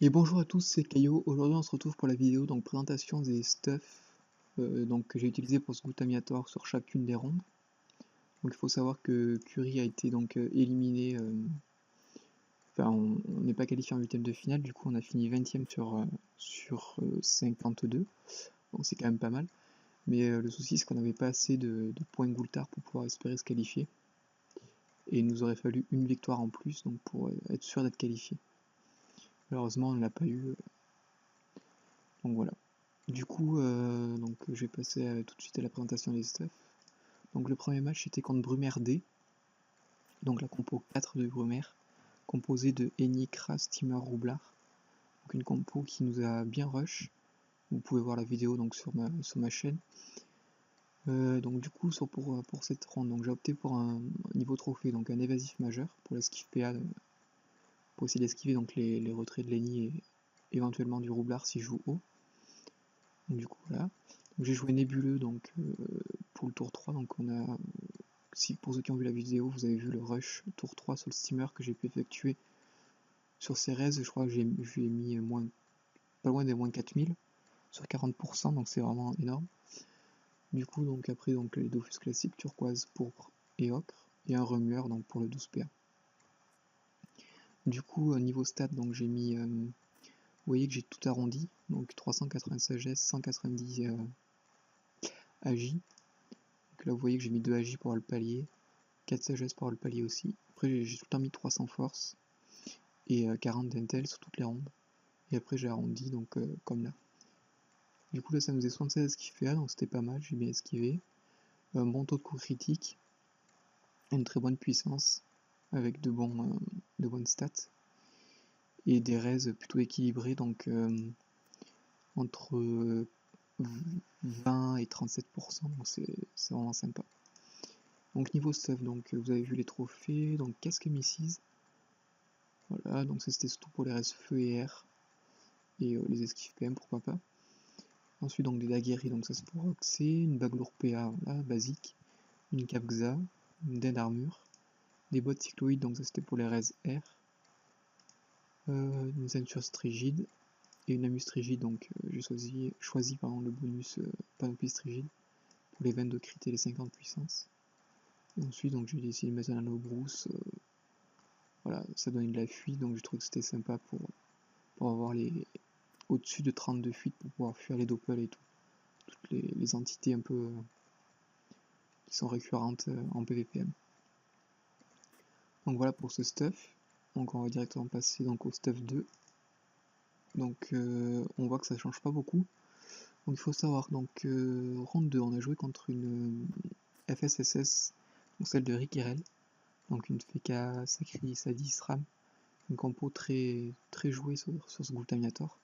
Et bonjour à tous, c'est Caio. Aujourd'hui on se retrouve pour la vidéo donc présentation des stuffs que j'ai utilisé pour ce Glutaminator sur chacune des rondes. Donc il faut savoir que Curie a été donc éliminé, enfin on n'est pas qualifié en huitième de finale, du coup on a fini 20ème sur 52, donc c'est quand même pas mal. Mais le souci c'est qu'on n'avait pas assez de points Goultard pour pouvoir espérer se qualifier. Et il nous aurait fallu une victoire en plus donc pour être sûr d'être qualifié. Malheureusement on ne l'a pas eu, donc voilà. Du coup, donc, je vais passer tout de suite à la présentation des stuffs. Donc le premier match c'était contre Brumaire D, donc la compo 4 de Brumaire, composée de Eni, Kras, Steamer, Roublard. Donc une compo qui nous a bien rush. Vous pouvez voir la vidéo donc sur ma chaîne. Donc du coup pour cette ronde, donc j'ai opté pour un niveau trophée, donc un évasif majeur pour l'esquive PA, pour essayer d'esquiver donc les retraits de l'Eni et éventuellement du Roublard si je joue haut. Donc du coup voilà. J'ai joué nébuleux donc pour le tour 3, donc on a, si pour ceux qui ont vu la vidéo, vous avez vu le rush tour 3 sur le steamer que j'ai pu effectuer sur Ceres. Je crois que j'ai mis pas loin des moins 4000 sur 40%, donc c'est vraiment énorme. Du coup donc après donc les Dofus classiques, turquoise, pourpre et ocre, et un remueur donc pour le 12 PA. Du coup niveau stats, donc j'ai mis, vous voyez que j'ai tout arrondi, donc 380 sagesse, 190 agi. Donc là vous voyez que j'ai mis 2 agi pour le palier, 4 sagesse pour le palier aussi. Après j'ai tout le temps mis 300 force et 40 d'intel sur toutes les rondes. Et après j'ai arrondi donc comme là. Du coup là ça me faisait 76 esquive PA, donc c'était pas mal, j'ai bien esquivé. Un bon taux de coup critique, une très bonne puissance avec de bonnes stats. Et des raises plutôt équilibrées, donc entre 20 et 37%, donc c'est vraiment sympa. Donc niveau stuff, donc vous avez vu les trophées, donc casque Mrs. Voilà, donc ça c'était surtout pour les raises feu et air. Et les esquives PM, pourquoi pas. Ensuite donc des daguerries, donc ça c'est pour Roxy, une bague lourd PA, voilà, basique, une cape XA, une dead armure, des bottes cycloïdes, donc ça c'était pour les raises air, une ceinture strigide et une amuse strigide, donc j'ai choisi le bonus panoplie strigide pour les 22 crit et les 50 puissance. Et ensuite donc j'ai essayé de mettre un anneau brousse, voilà, ça donnait de la fuite, donc je trouve que c'était sympa pour avoir les au-dessus de 32 fuites pour pouvoir fuir les doppels et tout. Toutes les entités un peu qui sont récurrentes en PVPM. Donc voilà pour ce stuff. Donc on va directement passer donc au stuff 2. Donc on voit que ça change pas beaucoup. Donc il faut savoir, donc ronde 2, on a joué contre une FSSS, donc celle de Rikirel, donc une FK Sacri Sadis Ram, une compo très jouée sur ce Glutaminator.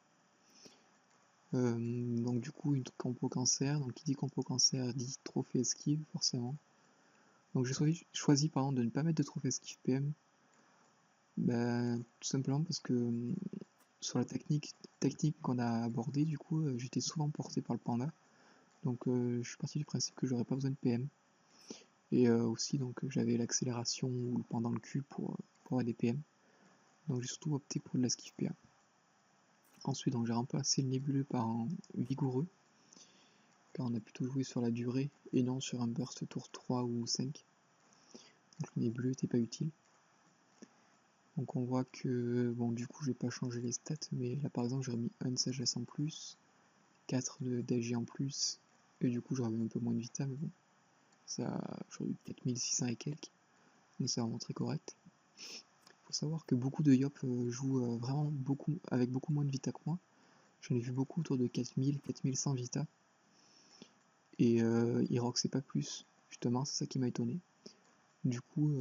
Donc du coup une compo cancer, donc qui dit compo cancer dit trophée esquive forcément. Donc j'ai choisi par exemple de ne pas mettre de trophée esquive PM, tout simplement parce que sur la technique qu'on a abordée, du coup j'étais souvent porté par le panda, donc je suis parti du principe que j'aurais pas besoin de PM. Et aussi donc j'avais l'accélération ou le pendant le cul pour avoir des PM, donc j'ai surtout opté pour de l'esquive PA. Ensuite donc j'ai remplacé le nébuleux par un vigoureux, car on a plutôt joué sur la durée et non sur un burst tour 3 ou 5. Donc le nébuleux n'était pas utile. Donc on voit que, bon du coup je vais pas changer les stats, mais là par exemple j'aurais mis 1 de sagesse en plus, 4 d'AG en plus, et du coup j'aurais eu un peu moins de vita, mais bon, ça j'aurais eu 4600 et quelques, donc c'est vraiment très correct. Faut savoir que beaucoup de Yop jouent vraiment avec beaucoup moins de vita que moi. J'en ai vu beaucoup autour de 4000, 4100 vita, et ils roxaient pas plus, justement c'est ça qui m'a étonné. Du coup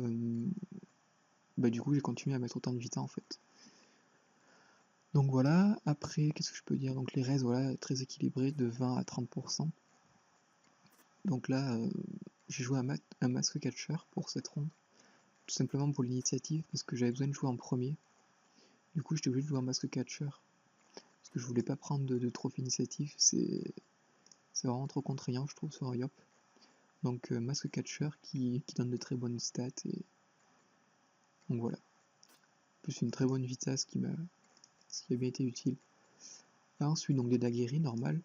j'ai continué à mettre autant de vita en fait. Donc voilà, après qu'est-ce que je peux dire, donc les raises voilà très équilibrées de 20 à 30%. Donc là j'ai joué un masque catcher pour cette ronde, tout simplement pour l'initiative parce que j'avais besoin de jouer en premier. Du coup j'étais obligé de jouer un masque catcher parce que je voulais pas prendre de trophée initiative, c'est vraiment trop contraignant je trouve sur un Yop. Donc masque catcher qui donne de très bonnes stats, et donc voilà. Plus une très bonne vitesse qui m'a ce qui a bien été utile. Ensuite, donc des daguerries normales,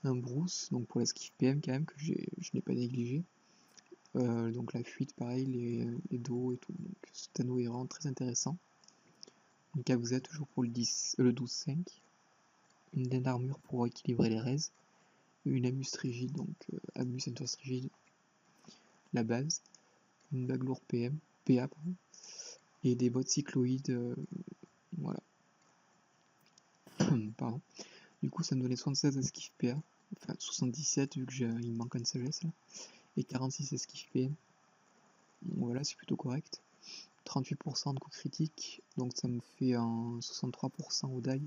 un Bruce, donc pour l'esquive PM quand même, que je n'ai pas négligé. Donc la fuite, pareil, les dos et tout. Donc cet anneau est vraiment très intéressant. Une Kabza toujours pour le 12-5. Une laine d'armure pour équilibrer les raises. Une Amus Rigide, donc Amus Center Rigide, la base. Une bague lourde PA, pardon. Et des bottes cycloïdes, voilà. Pardon. Du coup, ça me donnait 76 esquive PA, enfin 77 vu qu'il me manque une sagesse là, et 46 esquive PM. Donc voilà, c'est plutôt correct. 38% de coup critique, donc ça me fait un 63% au die.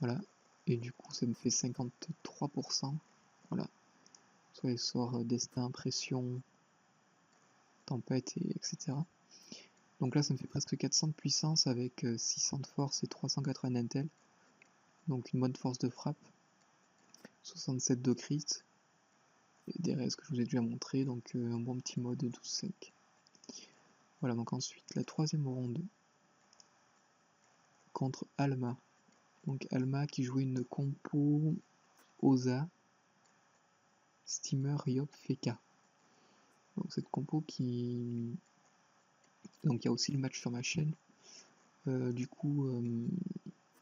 Voilà, et du coup, ça me fait 53%. Voilà, sur les sorts destin, pression, tempête, etc. Donc là, ça me fait presque 400 de puissance avec 600 de force et 380 d'intel. Donc une bonne force de frappe. 67 de crit. Et des restes que je vous ai déjà montré, donc un bon petit mode 12-5. Voilà, donc ensuite la troisième ronde contre Alma. Donc Alma qui jouait une compo Oza, Steamer, Yop, Feka. Donc cette compo qui... Donc il y a aussi le match sur ma chaîne. Du coup,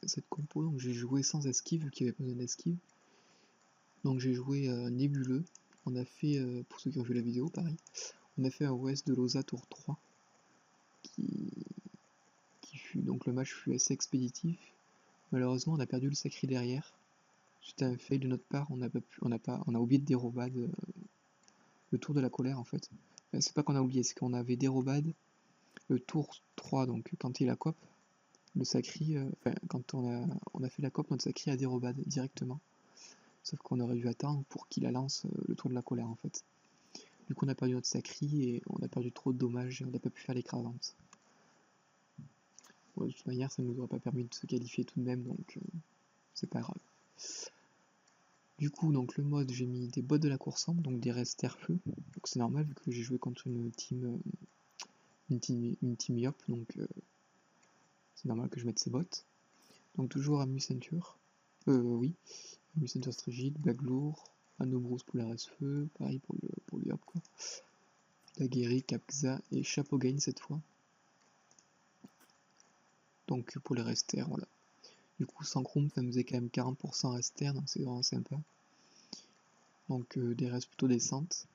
cette compo, donc j'ai joué sans esquive, vu qu'il n'y avait pas besoin d'esquive. Donc j'ai joué nébuleux. On a fait, pour ceux qui ont vu la vidéo, pareil, on a fait un OS de l'Oza tour 3. Donc le match fut assez expéditif. Malheureusement, on a perdu le sacré derrière. Suite à un fail de notre part, on a oublié de dérobade le tour de la colère en fait. Enfin, c'est pas qu'on a oublié, c'est qu'on avait dérobade le tour 3, donc quand il a cop, le sacri, quand on a fait la cop, notre sacri a dérobade directement. Sauf qu'on aurait dû attendre pour qu'il la lance le tour de la colère en fait. Du coup on a perdu notre sacri et on a perdu trop de dommages et on n'a pas pu faire l'écrasante. Bon, de toute manière ça ne nous aurait pas permis de se qualifier tout de même, donc c'est pas grave. Du coup, donc le mode, j'ai mis des bottes de la course ample, donc des restes air-feu. Donc c'est normal vu que j'ai joué contre une team Yop, donc c'est normal que je mette ces bottes. Donc toujours Amus Ceinture. Oui, Amus Ceinture rigide, bague lourd, anneau brousse pour la reste feu, pareil pour le Yop quoi. Daguerri, Capxa et chapeau gain cette fois. Donc pour les rester, voilà. Du coup, sans chrome, ça me faisait quand même 40% rester, donc c'est vraiment sympa. Donc des restes plutôt décentes.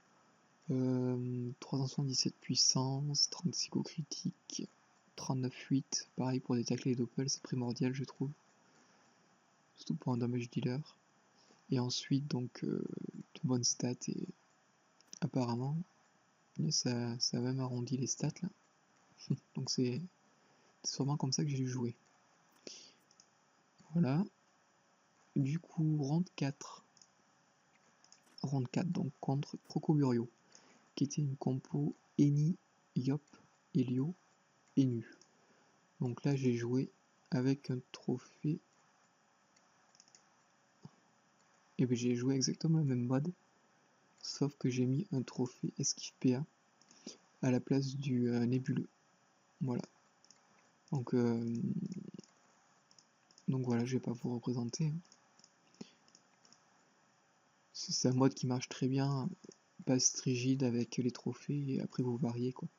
377 puissance, 36 coups critiques, 39-8, pareil pour détecter les doppels, c'est primordial je trouve, surtout pour un damage dealer. Et ensuite donc de bonnes stats et apparemment ça a même arrondi les stats là, donc c'est sûrement comme ça que j'ai dû jouer. Voilà, du coup ronde 4, donc contre Procoburio, qui était une compo Eni, Yop, Helio et Nu. Donc là j'ai joué avec un trophée, et bien j'ai joué exactement le même mode, sauf que j'ai mis un trophée esquive PA à la place du nébuleux. Voilà. Donc voilà, je vais pas vous représenter. Hein. C'est un mode qui marche très bien, base rigide avec les trophées et après vous variez quoi.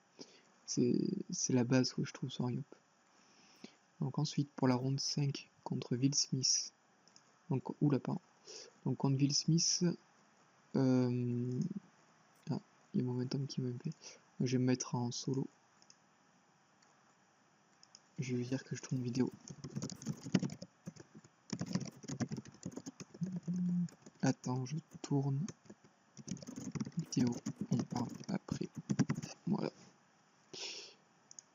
C'est la base que je trouve sur Yop. Donc ensuite pour la ronde 5 contre Will Smith. Donc Donc contre Will Smith, il y a Momentum qui me plaît. Je vais me mettre en solo. Je vais dire que je tourne une vidéo. Attends, je tourne vidéo. On parle après. Voilà.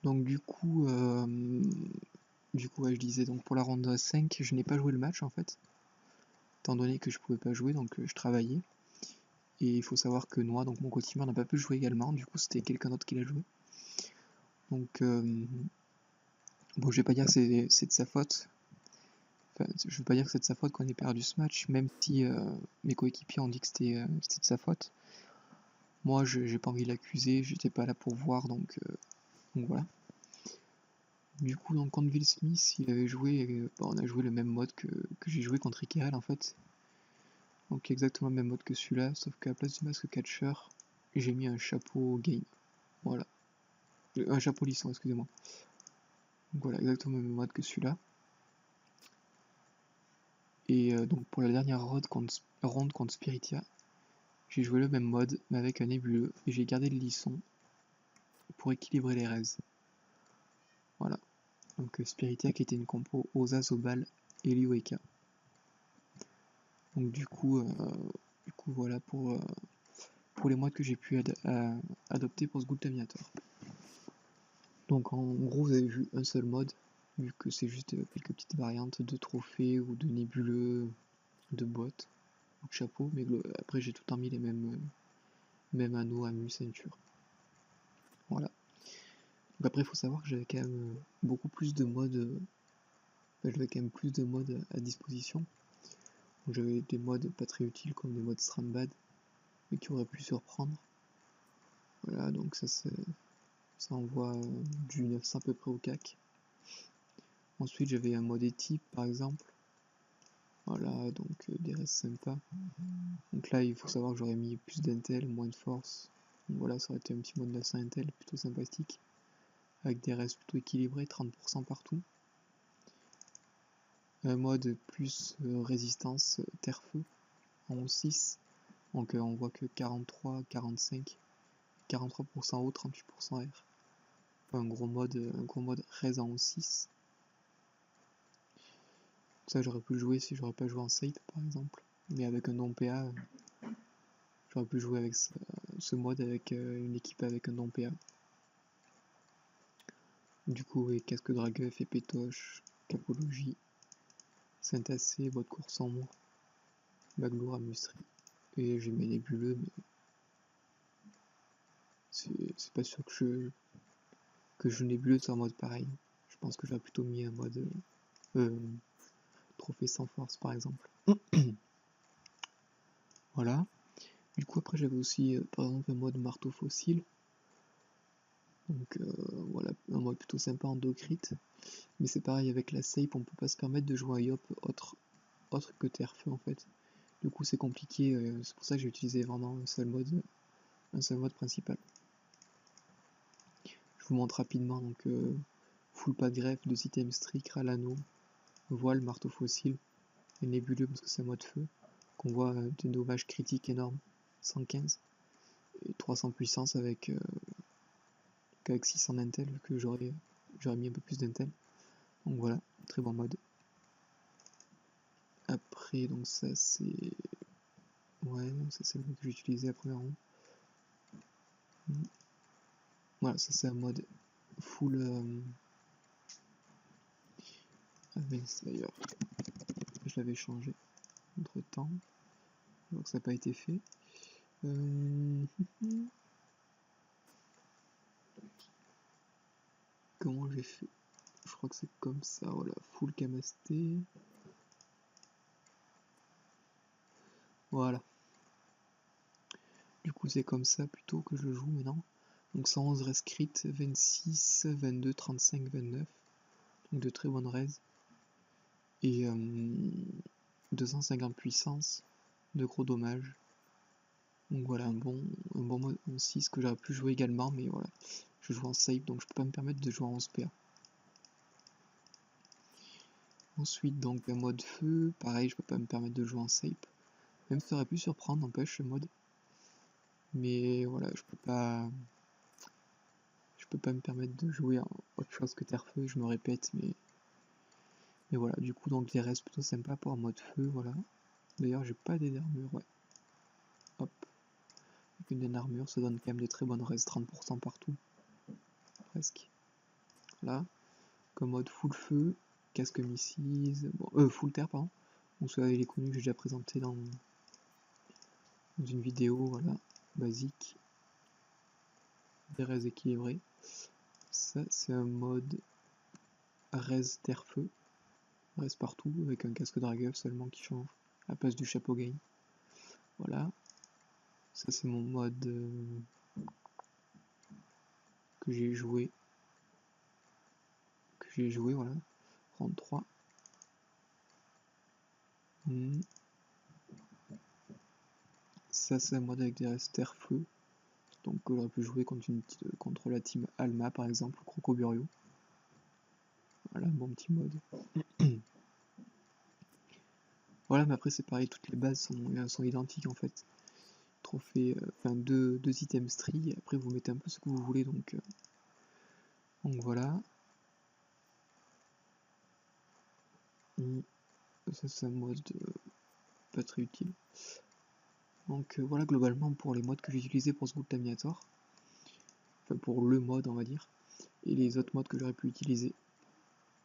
Donc du coup, ouais, je disais, donc pour la ronde 5, je n'ai pas joué le match en fait. Étant donné que je pouvais pas jouer, donc je travaillais. Et il faut savoir que Noah, donc mon co-teamer, n'a pas pu jouer également. Du coup, c'était quelqu'un d'autre qui l'a joué. Donc, bon, je vais pas dire que c'est de sa faute. Enfin, je vais pas dire que c'est de sa faute qu'on ait perdu ce match, même si mes coéquipiers ont dit que c'était de sa faute. Moi, j'ai pas envie de l'accuser, j'étais pas là pour voir, donc voilà. Du coup, dans contre Will Smith, il avait joué, on a joué le même mode que j'ai joué contre Ikeal en fait. Donc exactement le même mode que celui-là, sauf qu'à la place du masque catcher, j'ai mis un chapeau game. Voilà. Un chapeau lisson, excusez-moi. Donc voilà, exactement le même mode que celui-là. Et donc pour la dernière ronde contre Spiritia, j'ai joué le même mode, mais avec un nébuleux, et j'ai gardé le lisson pour équilibrer les raises. Voilà. Donc Spiritia qui était une compo Osa, Zobal et Lioeka. Donc du coup voilà pour les modes que j'ai pu adopter pour ce Gultamiator. Donc en gros vous avez vu un seul mode, vu que c'est juste quelques petites variantes de trophées ou de nébuleux, de bottes, ou de chapeaux, mais après j'ai tout le temps mis les mêmes anneaux, amus, ceinture. Voilà. Donc après il faut savoir que j'avais quand même beaucoup plus de modes, j'avais quand même plus de modes à disposition. J'avais des modes pas très utiles comme des modes Strandbad, mais qui auraient pu surprendre. Voilà, donc ça envoie du 900 à peu près au CAC. Ensuite j'avais un mode étype par exemple. Voilà, donc des restes sympas. Donc là il faut savoir que j'aurais mis plus d'intel, moins de force. Donc voilà, ça aurait été un petit mode 900 intel plutôt sympathique. Avec des restes plutôt équilibrés, 30% partout. Un mode plus résistance terre-feu en 11-6. Donc on voit que 43, 45, 43% haut, 38% air. Un gros mode res en 11-6. Ça j'aurais pu le jouer si j'aurais pas joué en Sate par exemple. Mais avec un non PA, j'aurais pu jouer avec ce mode avec une équipe avec un non PA. Du coup, oui, casque dragueuf, épétoche, capologie, Saint-Assez, boîte course en moi, baglour à musserie. Et j'ai mes nébuleux, mais c'est pas sûr que je nébuleux sur un mode pareil. Je pense que j'aurais plutôt mis un mode trophée sans force par exemple. Voilà. Du coup après j'avais aussi par exemple un mode marteau fossile. Donc voilà, un mode plutôt sympa en 2 crits. Mais c'est pareil avec la sape, on peut pas se permettre de jouer un Yop autre que terre-feu en fait. Du coup c'est compliqué, c'est pour ça que j'ai utilisé vraiment un seul mode principal. Je vous montre rapidement donc full pas de greffe, 2 items strict, l'anneau, voile, marteau fossile, et nébuleux parce que c'est un mode feu, qu'on voit des dommages critiques énormes, 115, et 300 puissance avec 600 d'intel, vu que j'aurais mis un peu plus d'intel. Donc voilà, très bon mode. Après, donc ça c'est... Ouais, ça c'est le mode que j'ai utilisé à première ronde. Voilà, ça c'est un mode full... d'ailleurs, je l'avais changé entre temps, donc ça n'a pas été fait. Comment j'ai fait? Je crois que c'est comme ça, voilà, full camasté. Voilà. Du coup c'est comme ça plutôt que je le joue maintenant. Donc 111 res crit, 26, 22, 35, 29. Donc de très bonnes res. Et 250 puissance, de gros dommages. Donc voilà, un bon mode 11-6 que j'aurais pu jouer également, mais voilà. Je joue en save, donc je peux pas me permettre de jouer en 11 PA. Ensuite, donc un mode feu, pareil, je peux pas me permettre de jouer en save. Même ça aurait pu surprendre, n'empêche, ce mode. Mais voilà, je peux pas me permettre de jouer en autre chose que terre-feu, je me répète, mais voilà, du coup, donc les restes plutôt sympa pour un mode feu, voilà. D'ailleurs, j'ai pas des armures, ouais. Hop. Avec une armure, ça donne quand même de très bonnes restes, 30% partout. Presque. Là. Comme mode full feu, casque missile, bon, full terre, pardon. Donc celui-là, il est connu, que j'ai déjà présenté dans une vidéo, voilà, basique. Des res équilibrés. Ça, c'est un mode res terre-feu. Res partout, avec un casque dragueur seulement qui change à la place du chapeau gain. Voilà. Ça, c'est mon mode que j'ai joué j'ai joué, voilà. Round 3. Ça, c'est un mode avec des resters feu. Donc j'aurais pu jouer contre la team Alma par exemple, ou Crocoburio. Voilà, un bon petit mode. Voilà, mais après c'est pareil, toutes les bases sont identiques en fait. Trophée, enfin deux items stri, après vous mettez un peu ce que vous voulez, donc voilà. Ça c'est un mode pas très utile. Donc voilà globalement pour les modes que j'ai utilisés pour ce Gultamiator. Enfin pour le mode on va dire. Et les autres modes que j'aurais pu utiliser.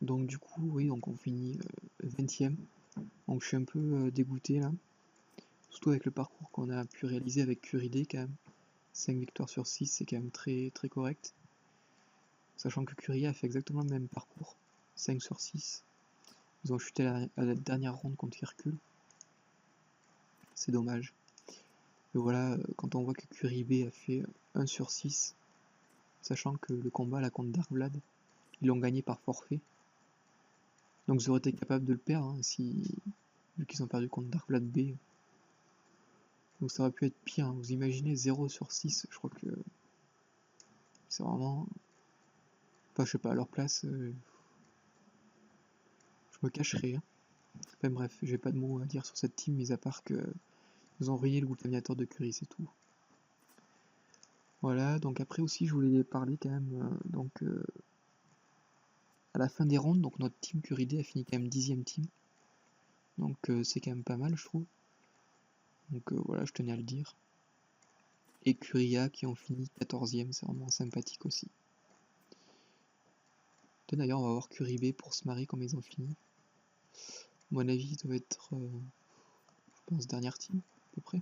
Donc du coup, oui, donc on finit 20ème. Donc je suis un peu dégoûté là. Surtout avec le parcours qu'on a pu réaliser avec Curidé quand même. 5 victoires sur 6, c'est quand même très, très correct. Sachant que Curie a fait exactement le même parcours. 5 sur 6. Ils ont chuté à la dernière ronde contre Hercule. C'est dommage. Mais voilà, quand on voit que Curie B a fait 1 sur 6, sachant que le combat là contre Dark Vlad, ils l'ont gagné par forfait. Donc ils auraient été capables de le perdre hein, vu qu'ils ont perdu contre Dark Vlad B. Donc ça aurait pu être pire. Hein. Vous imaginez 0 sur 6, je crois que c'est vraiment... Enfin je sais pas, à leur place, je me cacherais. Hein. Enfin bref, j'ai pas de mots à dire sur cette team, mis à part que ils ont ruiné le Gultamiator de Curie, c'est tout. Voilà, donc après aussi je voulais parler quand même, à la fin des rounds, donc notre team Curie D a fini quand même 10ème team. Donc c'est quand même pas mal je trouve. Donc voilà, je tenais à le dire. Et Curia qui ont fini 14ème, c'est vraiment sympathique aussi. D'ailleurs on va voir Curie B pour se marier comme ils ont fini. À mon avis, il doit être, je pense, dernière team, à peu près.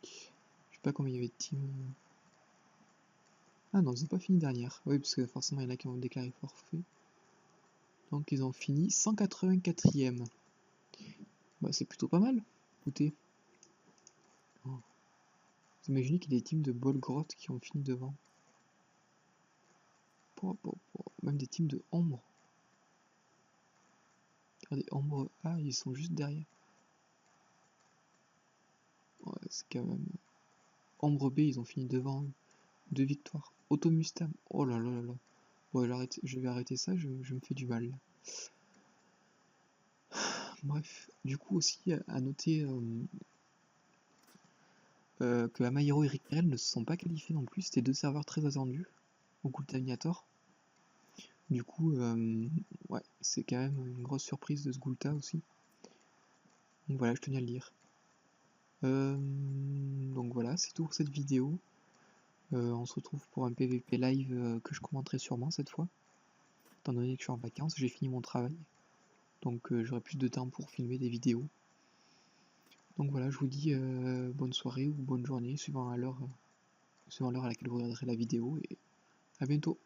Je sais pas combien il y avait de teams. Ah non, ils n'ont pas fini dernière. Oui, parce que forcément, il y en a qui ont déclaré forfait. Donc, ils ont fini 184ème. Bah, c'est plutôt pas mal. Écoutez. Oh. Vous imaginez qu'il y a des teams de Bolgrot qui ont fini devant. Même des teams de Ombre. Regardez, Ombre A, ils sont juste derrière. Ouais, c'est quand même... Ombre B, ils ont fini devant. 2 victoires. Automustam. Oh là là là là. Bon, je vais arrêter ça, je me fais du mal. Bref, du coup aussi à noter que Amayero et Rickrell ne se sont pas qualifiés non plus. C'était deux serveurs très attendus au Gultamiator. Du coup, ouais, c'est quand même une grosse surprise de ce Gulta aussi. Donc voilà, je tenais à le dire. Donc voilà, c'est tout pour cette vidéo. On se retrouve pour un PVP live que je commenterai sûrement cette fois. Étant donné que je suis en vacances, j'ai fini mon travail. Donc j'aurai plus de temps pour filmer des vidéos. Donc voilà, je vous dis bonne soirée ou bonne journée, suivant l'heure à laquelle vous regarderez la vidéo, et à bientôt.